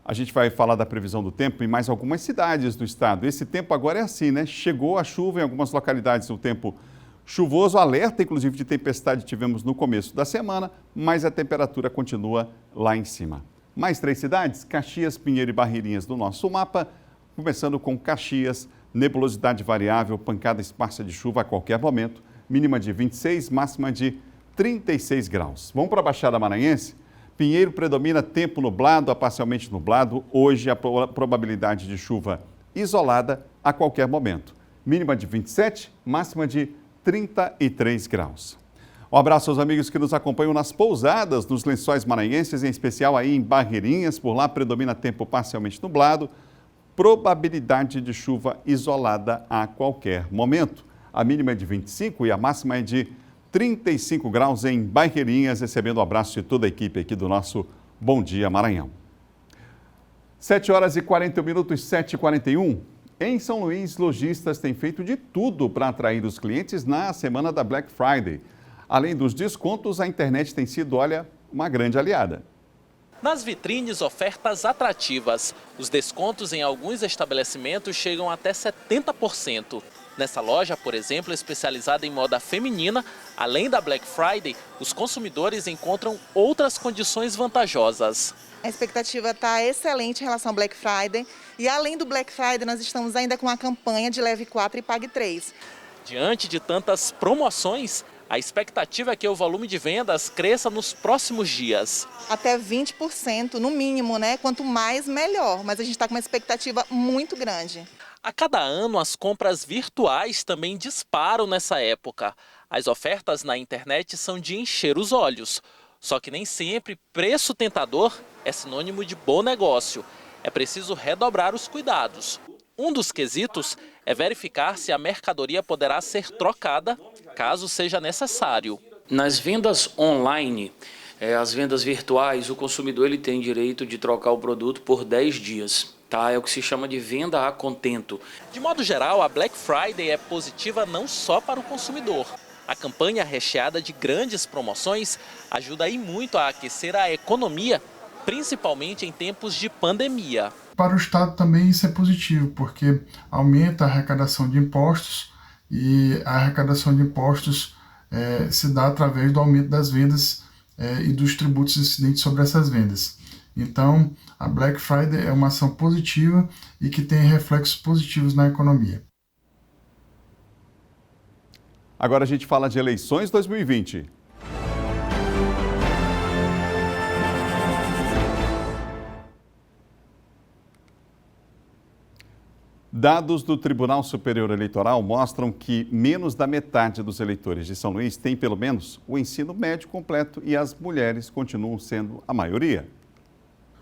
A gente vai falar da previsão do tempo em mais algumas cidades do estado. Esse tempo agora é assim, Chegou a chuva em algumas localidades, o tempo chuvoso, alerta inclusive de tempestade tivemos no começo da semana, mas a temperatura continua lá em cima. Mais 3 cidades, Caxias, Pinheiro e Barreirinhas do nosso mapa, começando com Caxias, nebulosidade variável, pancada esparsa de chuva a qualquer momento, mínima de 26, máxima de 36 graus. Vamos para a Baixada Maranhense? Pinheiro predomina tempo nublado a parcialmente nublado. Hoje a probabilidade de chuva isolada a qualquer momento. Mínima de 27, máxima de 33 graus. Um abraço aos amigos que nos acompanham nas pousadas nos Lençóis Maranhenses, em especial aí em Barreirinhas. Por lá predomina tempo parcialmente nublado. Probabilidade de chuva isolada a qualquer momento. A mínima é de 25 e a máxima é de 35 graus em Barreirinhas, recebendo o abraço de toda a equipe aqui do nosso Bom Dia Maranhão. 7 horas e 41 minutos, 7h41. Em São Luís, lojistas têm feito de tudo para atrair os clientes na semana da Black Friday. Além dos descontos, a internet tem sido, olha, uma grande aliada. Nas vitrines, ofertas atrativas. Os descontos em alguns estabelecimentos chegam até 70%. Nessa loja, por exemplo, especializada em moda feminina, além da Black Friday, os consumidores encontram outras condições vantajosas. A expectativa está excelente em relação ao Black Friday. E além do Black Friday, nós estamos ainda com a campanha de leve 4 e pague 3. Diante de tantas promoções, a expectativa é que o volume de vendas cresça nos próximos dias. Até 20% no mínimo, né? Quanto mais, melhor. Mas a gente está com uma expectativa muito grande. A cada ano, as compras virtuais também disparam nessa época. As ofertas na internet são de encher os olhos. Só que nem sempre preço tentador é sinônimo de bom negócio. É preciso redobrar os cuidados. Um dos quesitos é verificar se a mercadoria poderá ser trocada, caso seja necessário. Nas vendas online, as vendas virtuais, o consumidor ele tem direito de trocar o produto por 10 dias. É o que se chama de venda a contento. De modo geral, a Black Friday é positiva não só para o consumidor. A campanha recheada de grandes promoções ajuda aí muito a aquecer a economia, principalmente em tempos de pandemia. Para o Estado também isso é positivo, porque aumenta a arrecadação de impostos e a arrecadação de impostos se dá através do aumento das vendas e dos tributos incidentes sobre essas vendas. Então, a Black Friday é uma ação positiva e que tem reflexos positivos na economia. Agora a gente fala de eleições 2020. Dados do Tribunal Superior Eleitoral mostram que menos da metade dos eleitores de São Luís tem pelo menos o ensino médio completo e as mulheres continuam sendo a maioria.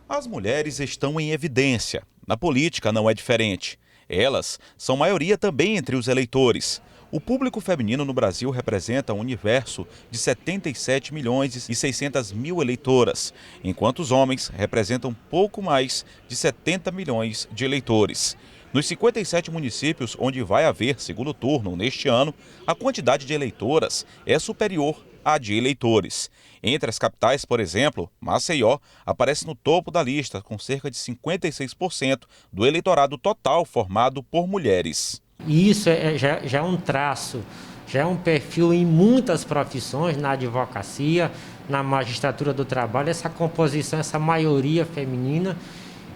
As mulheres estão em evidência. Na política não é diferente. Elas são maioria também entre os eleitores. O público feminino no Brasil representa um universo de 77 milhões e 600 mil eleitoras, enquanto os homens representam pouco mais de 70 milhões de eleitores. Nos 57 municípios onde vai haver segundo turno neste ano, a quantidade de eleitoras é superior à de eleitores. Entre as capitais, por exemplo, Maceió aparece no topo da lista, com cerca de 56% do eleitorado total formado por mulheres. Isso já é um traço, já é um perfil em muitas profissões, na advocacia, na magistratura do trabalho, essa composição, essa maioria feminina.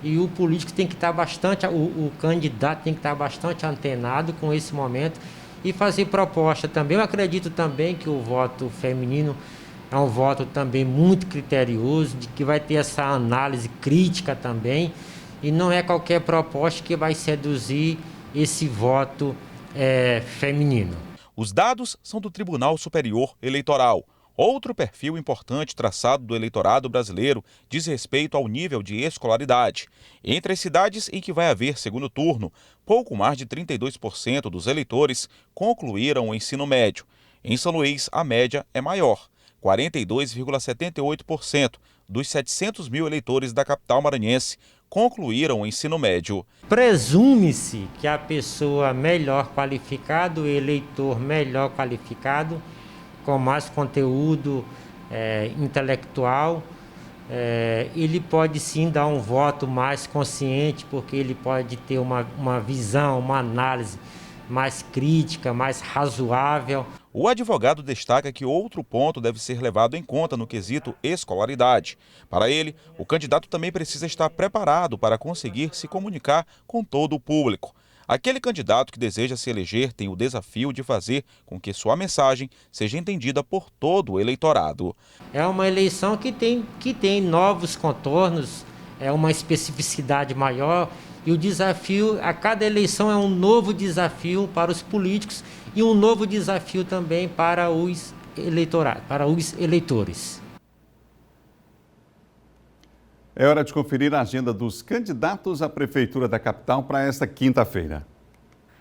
E o político tem que estar bastante, o candidato tem que estar bastante antenado com esse momento e fazer proposta também. Eu acredito também que o voto feminino é um voto também muito criterioso, de que vai ter essa análise crítica também, e não é qualquer proposta que vai seduzir esse voto feminino. Os dados são do Tribunal Superior Eleitoral. Outro perfil importante traçado do eleitorado brasileiro diz respeito ao nível de escolaridade. Entre as cidades em que vai haver segundo turno, pouco mais de 32% dos eleitores concluíram o ensino médio. Em São Luís, a média é maior. 42,78% dos 700 mil eleitores da capital maranhense concluíram o ensino médio. Presume-se que a pessoa melhor qualificada, o eleitor melhor qualificado, com mais conteúdo intelectual, ele pode sim dar um voto mais consciente, porque ele pode ter uma visão, uma análise mais crítica, mais razoável. O advogado destaca que outro ponto deve ser levado em conta no quesito escolaridade. Para ele, o candidato também precisa estar preparado para conseguir se comunicar com todo o público. Aquele candidato que deseja se eleger tem o desafio de fazer com que sua mensagem seja entendida por todo o eleitorado. É uma eleição que tem novos contornos, é uma especificidade maior e o desafio, a cada eleição é um novo desafio para os políticos e um novo desafio também para os eleitores. É hora de conferir a agenda dos candidatos à Prefeitura da capital para esta quinta-feira.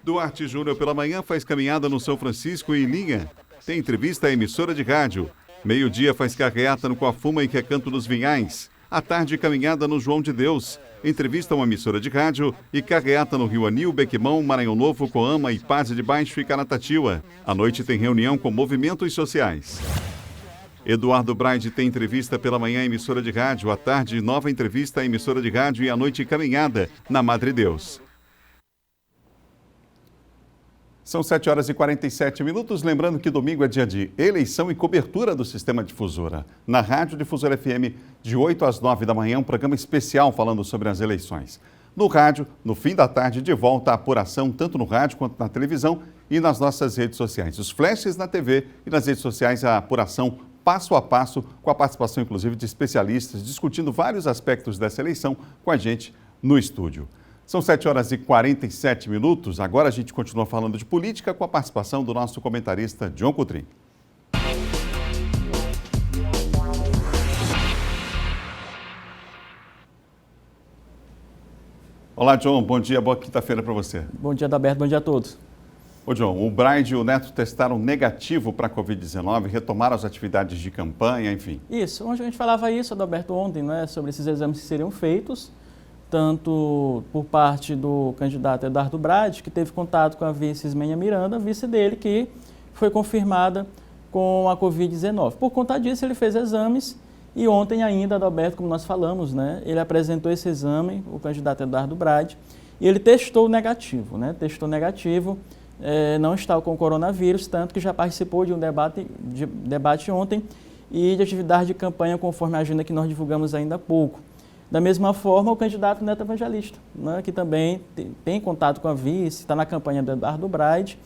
Duarte Júnior pela manhã faz caminhada no São Francisco e Linha. Tem entrevista à emissora de rádio. Meio-dia faz carreata no Coafuma e Recanto dos Vinhais. À tarde, caminhada no João de Deus. Entrevista a uma emissora de rádio e carreata no Rio Anil, Bequimão, Maranhão Novo, Coama, Ipaz de Baixo e Caratatiba. À noite tem reunião com movimentos sociais. Eduardo Braide tem entrevista pela manhã à emissora de rádio, à tarde nova entrevista à emissora de rádio e à noite caminhada na Madre Deus. São 7h47. Lembrando que domingo é dia de eleição e cobertura do Sistema Difusora. Na Rádio Difusora FM, de 8 às 9 da manhã, um programa especial falando sobre as eleições. No rádio, no fim da tarde, de volta a apuração, tanto no rádio quanto na televisão e nas nossas redes sociais. Os flashes na TV e nas redes sociais, a apuração passo a passo, com a participação, inclusive, de especialistas, discutindo vários aspectos dessa eleição com a gente no estúdio. São 7h47. Agora a gente continua falando de política com a participação do nosso comentarista John Coutrin. Olá, John. Bom dia, boa quinta-feira para você. Bom dia, Adalberto. Bom dia a todos. Ô, John, o Braide e o Neto testaram negativo para a Covid-19, retomaram as atividades de campanha, enfim. Isso. A gente falava isso, Adalberto, ontem, né, sobre esses exames que seriam feitos, tanto por parte do candidato Eduardo Braide, que teve contato com a vice Ismênia Miranda, vice dele, que foi confirmada com a Covid-19. Por conta disso, ele fez exames e ontem ainda, Adalberto, como nós falamos, né, ele apresentou esse exame, o candidato Eduardo Braide, e ele testou negativo, não está com o coronavírus, tanto que já participou de um debate ontem e de atividade de campanha conforme a agenda que nós divulgamos ainda há pouco. Da mesma forma, o candidato Neto Evangelista, né, que também tem contato com a vice, está na campanha do Eduardo Braide,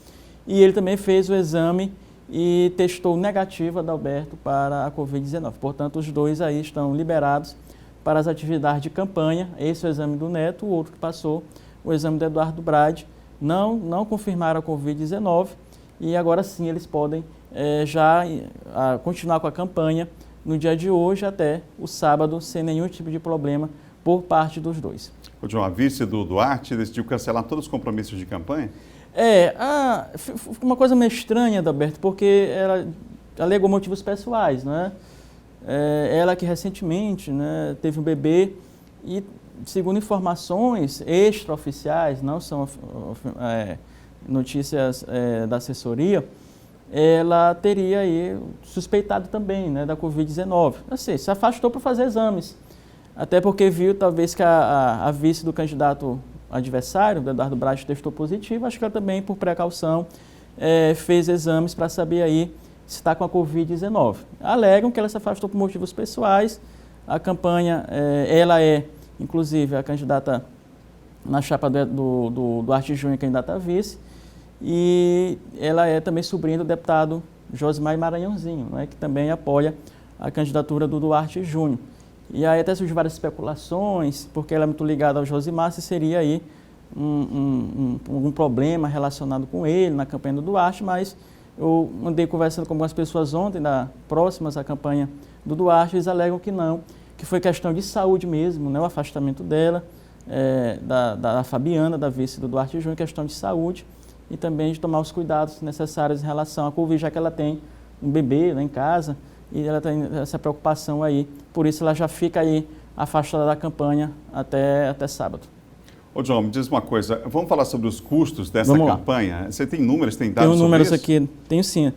e ele também fez o exame e testou negativo, Adalberto, para a Covid-19. Portanto, os dois aí estão liberados para as atividades de campanha. Esse é o exame do Neto, o outro que passou, o exame do Eduardo Braide, não confirmaram a Covid-19 e agora sim eles podem continuar com a campanha no dia de hoje até o sábado, sem nenhum tipo de problema por parte dos dois. Ô, João, a vice do Duarte decidiu cancelar todos os compromissos de campanha? Uma coisa meio estranha, Adalberto, porque ela alegou motivos pessoais, né? Ela que recentemente, né, teve um bebê e, segundo informações extraoficiais, não são notícias da assessoria, ela teria aí suspeitado também, né, da Covid-19. Assim, se afastou para fazer exames, até porque viu talvez que a vice do candidato adversário, do Eduardo Braide, testou positivo. Acho que ela também, por precaução, fez exames para saber aí se está com a Covid-19. Alegam que ela se afastou por motivos pessoais. A campanha, ela inclusive, a candidata na chapa do Duarte Júnior, candidata a vice, e ela é também sobrinha do deputado Josimar Maranhãozinho, né, que também apoia a candidatura do Duarte Júnior. E aí até surgiram várias especulações, porque ela é muito ligada ao Josimar, se seria aí algum problema relacionado com ele na campanha do Duarte, mas eu andei conversando com algumas pessoas ontem, próximas à campanha do Duarte, eles alegam que não, que foi questão de saúde mesmo, né, o afastamento dela, da Fabiana, da vice do Duarte Júnior, questão de saúde, e também de tomar os cuidados necessários em relação à Covid, já que ela tem um bebê, né, em casa, e ela tem essa preocupação aí. Por isso ela já fica aí afastada da campanha até sábado. Ô, João, me diz uma coisa, vamos falar sobre os custos dessa campanha? Você tem números, tem dados sobre números isso? Aqui, tenho sim.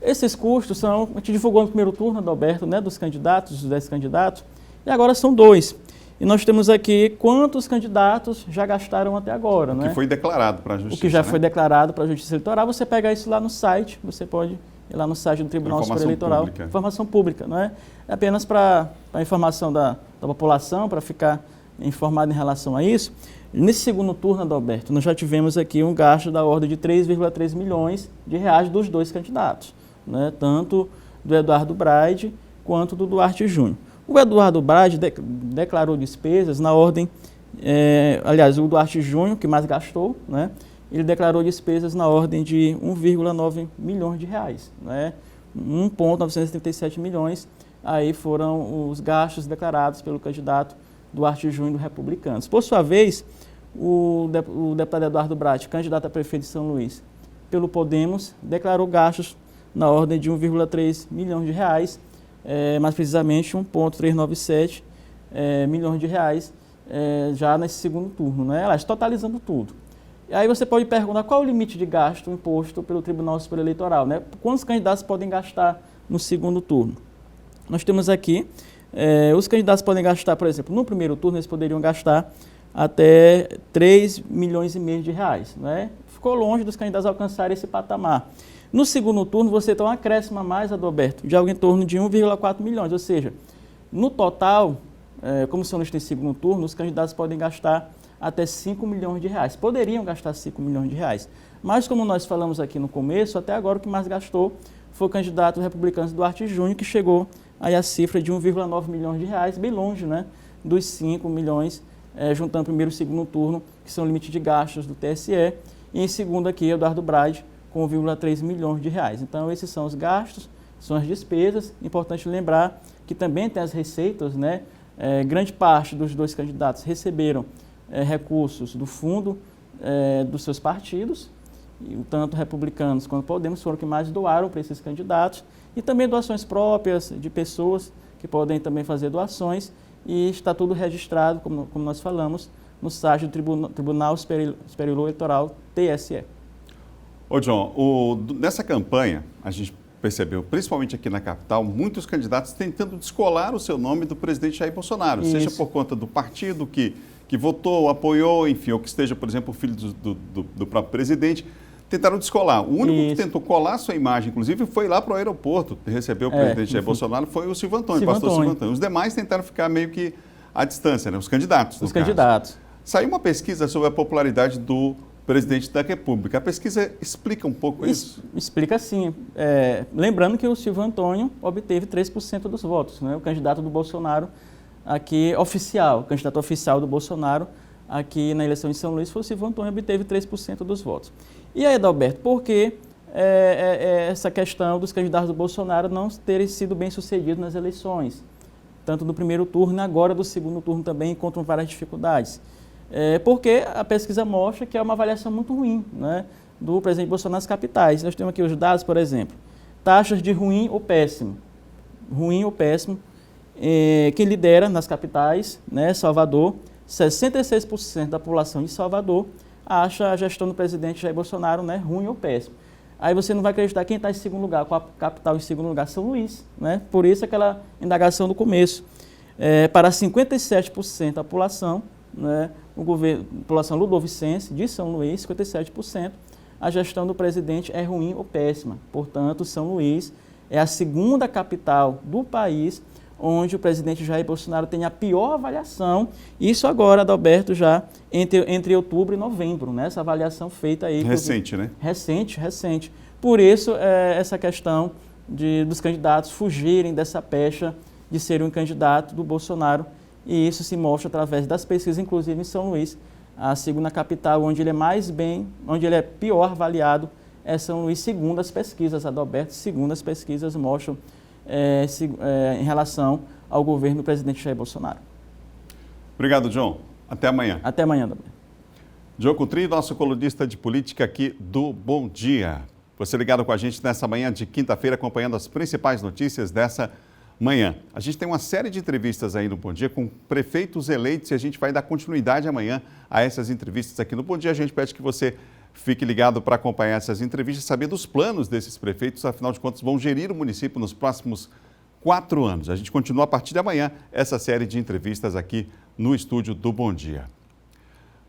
Esses custos a gente divulgou no primeiro turno, Adalberto, né, dos candidatos, dos 10 candidatos, e agora são 2. E nós temos aqui quantos candidatos já gastaram até agora. O que foi declarado para a Justiça. O que já foi declarado para a Justiça Eleitoral. Você pega isso lá no site, você pode lá no site do Tribunal Superior Informação Eleitoral. pública. Informação pública, não é? É apenas para a informação da população, para ficar informado em relação a isso. Nesse segundo turno, Adalberto, nós já tivemos aqui um gasto da ordem de 3,3 milhões de reais dos dois candidatos, né? Tanto do Eduardo Braide quanto do Duarte Júnior. O Eduardo Braide declarou despesas na ordem, aliás, o Duarte Júnior, que mais gastou, né? Ele declarou despesas na ordem de 1,9 milhões de reais, né? 1,937 milhões, aí foram os gastos declarados pelo candidato Duarte Júnior do Republicanos. Por sua vez, o deputado Eduardo Braide, candidato a prefeito de São Luís, pelo Podemos, declarou gastos na ordem de 1,3 milhões de reais, mais precisamente 1,397 milhões de reais, já nesse segundo turno, né? Aliás, totalizando tudo. E aí você pode perguntar qual é o limite de gasto imposto pelo Tribunal Superior Eleitoral, né? Quantos candidatos podem gastar no segundo turno? Nós temos aqui, os candidatos podem gastar, por exemplo, no primeiro turno eles poderiam gastar até 3 milhões e meio de reais, né? Ficou longe dos candidatos alcançarem esse patamar. No segundo turno você tem um acréscimo a mais, Adalberto, de algo em torno de 1,4 milhões, ou seja, no total, como São Luís tem segundo turno, os candidatos podem gastar até 5 milhões de reais. Poderiam gastar 5 milhões de reais. Mas, como nós falamos aqui no começo, até agora o que mais gastou foi o candidato republicano Duarte Júnior, que chegou aí a cifra de 1,9 milhões de reais, bem longe, né, dos 5 milhões, juntando primeiro e segundo turno, que são o limite de gastos do TSE, e em segundo aqui, Eduardo Braide, com 1,3 milhões de reais. Então, esses são os gastos, são as despesas. Importante lembrar que também tem as receitas, né? Grande parte dos dois candidatos receberam recursos do fundo dos seus partidos, e tanto republicanos quanto Podemos foram que mais doaram para esses candidatos, e também doações próprias de pessoas que podem também fazer doações, e está tudo registrado, como nós falamos, no site do Tribunal Superior Eleitoral, TSE. Ô John, nessa campanha, a gente percebeu, principalmente aqui na capital, muitos candidatos tentando descolar o seu nome do presidente Jair Bolsonaro, Isso. seja por conta do partido que votou, apoiou, enfim, ou que esteja, por exemplo, o filho do próprio presidente, tentaram descolar. O único que tentou colar sua imagem, inclusive, foi lá para o aeroporto, receber o presidente Jair Bolsonaro, foi o Silvio Antônio, pastor Silvio Antônio. Os demais tentaram ficar meio que à distância, né? Os candidatos. Os candidatos. Saiu uma pesquisa sobre a popularidade do presidente da República. A pesquisa explica um pouco isso? Explica sim. Lembrando que o Silvio Antônio obteve 3% dos votos, né? O candidato do Bolsonaro aqui oficial, o candidato oficial do Bolsonaro aqui na eleição de São Luís foi o Silvio Antônio, obteve 3% dos votos. E aí, Adalberto, por que essa questão dos candidatos do Bolsonaro não terem sido bem-sucedidos nas eleições? Tanto do primeiro turno e agora do segundo turno também encontram várias dificuldades. Porque a pesquisa mostra que é uma avaliação muito ruim, né, do presidente Bolsonaro nas capitais. Nós temos aqui os dados, por exemplo, taxas de ruim ou péssimo. Ruim ou péssimo, que lidera nas capitais, né, Salvador, 66% da população de Salvador acha a gestão do presidente Jair Bolsonaro, né, ruim ou péssimo. Aí você não vai acreditar quem está em segundo lugar, qual a capital em segundo lugar, São Luís, né? Por isso aquela indagação do começo. Para 57% da população, né, população ludovicense de São Luís, 57%, a gestão do presidente é ruim ou péssima. Portanto, São Luís é a segunda capital do país onde o presidente Jair Bolsonaro tem a pior avaliação. Isso agora, Adalberto, já entre outubro e novembro, né? Essa avaliação feita aí... Recente, né? Recente. Por isso, essa questão dos candidatos fugirem dessa pecha de ser um candidato do Bolsonaro, e isso se mostra através das pesquisas, inclusive em São Luís, a segunda capital onde ele é onde ele é pior avaliado é São Luís, segundo as pesquisas, Adalberto, segundo as pesquisas mostram em relação ao governo do presidente Jair Bolsonaro. Obrigado, John. Até amanhã. Até amanhã, Adalberto. John Coutrinho, nosso colunista de política aqui do Bom Dia. Você ligado com a gente nessa manhã de quinta-feira, acompanhando as principais notícias dessa manhã. A gente tem uma série de entrevistas aí no Bom Dia com prefeitos eleitos e a gente vai dar continuidade amanhã a essas entrevistas aqui no Bom Dia. A gente pede que você fique ligado para acompanhar essas entrevistas, saber dos planos desses prefeitos, afinal de contas, vão gerir o município nos próximos 4 anos. A gente continua a partir de amanhã essa série de entrevistas aqui no estúdio do Bom Dia.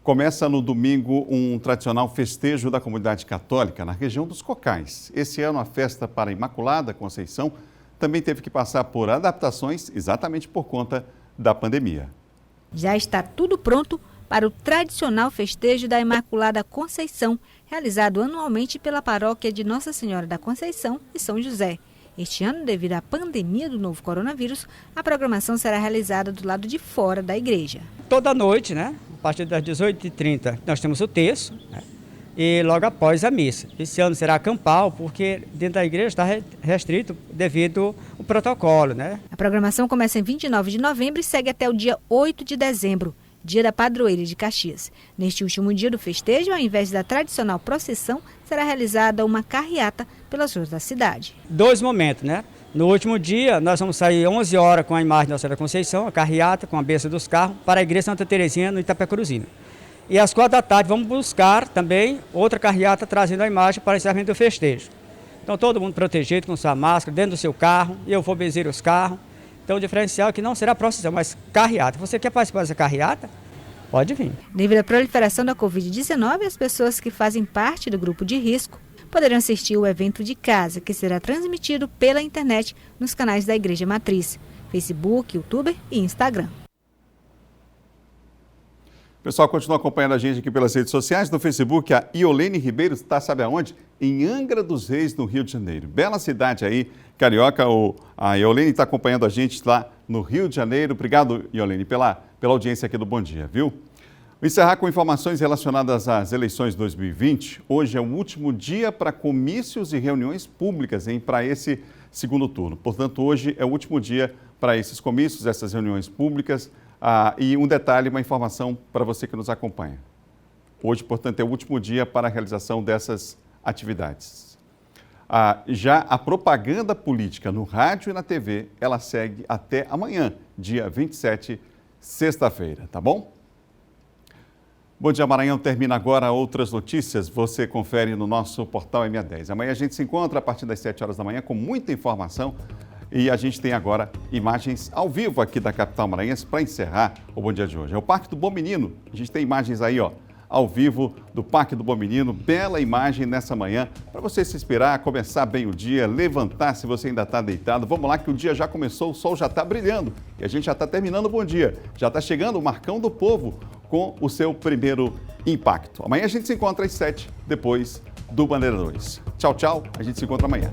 Começa no domingo um tradicional festejo da comunidade católica na região dos Cocais. Esse ano a festa para a Imaculada Conceição também teve que passar por adaptações exatamente por conta da pandemia. Já está tudo pronto para o tradicional festejo da Imaculada Conceição, realizado anualmente pela paróquia de Nossa Senhora da Conceição e São José. Este ano, devido à pandemia do novo coronavírus, a programação será realizada do lado de fora da igreja. Toda noite, né? A partir das 18h30, nós temos o terço, né? E logo após a missa. Esse ano será campal, porque dentro da igreja está restrito devido ao protocolo, né? A programação começa em 29 de novembro e segue até o dia 8 de dezembro. Dia da Padroeira de Caxias. Neste último dia do festejo, ao invés da tradicional procissão, será realizada uma carreata pelas ruas da cidade. 2 momentos, né? No último dia, nós vamos sair 11 horas com a imagem da Nossa Senhora da Conceição, a carreata com a bênção dos carros, para a Igreja Santa Terezinha, no Itapecuruzina. E às 4 da tarde vamos buscar também outra carreata trazendo a imagem para o encerramento do festejo. Então todo mundo protegido com sua máscara, dentro do seu carro, e eu vou benzer os carros. Então o diferencial é que não será procissão, mas carreata. Você quer participar dessa carreata? Pode vir. Devido à proliferação da Covid-19, as pessoas que fazem parte do grupo de risco poderão assistir o evento de casa, que será transmitido pela internet nos canais da Igreja Matriz, Facebook, YouTube e Instagram. O pessoal continua acompanhando a gente aqui pelas redes sociais. No Facebook, a Iolene Ribeiro está, sabe aonde? Em Angra dos Reis, no Rio de Janeiro. Bela cidade aí, carioca. A Iolene está acompanhando a gente lá no Rio de Janeiro. Obrigado, Iolene, pela audiência aqui do Bom Dia, viu? Vou encerrar com informações relacionadas às eleições 2020. Hoje é o último dia para comícios e reuniões públicas para esse segundo turno. Portanto, hoje é o último dia para esses comícios, essas reuniões públicas. E um detalhe, uma informação para você que nos acompanha. Hoje, portanto, é o último dia para a realização dessas atividades. Já a propaganda política no rádio e na TV, ela segue até amanhã, dia 27, sexta-feira, tá bom? Bom Dia Maranhão termina agora. Outras notícias você confere no nosso portal MA10. Amanhã a gente se encontra a partir das 7 horas da manhã com muita informação. E a gente tem agora imagens ao vivo aqui da capital maranhense para encerrar o Bom Dia de hoje. É o Parque do Bom Menino. A gente tem imagens aí, ó, ao vivo do Parque do Bom Menino. Bela imagem nessa manhã para você se inspirar, começar bem o dia, levantar se você ainda está deitado. Vamos lá que o dia já começou, o sol já está brilhando e a gente já está terminando o Bom Dia. Já está chegando o Marcão do Povo com o seu primeiro impacto. Amanhã a gente se encontra às 7, depois do Bandeira 2. Tchau, tchau. A gente se encontra amanhã.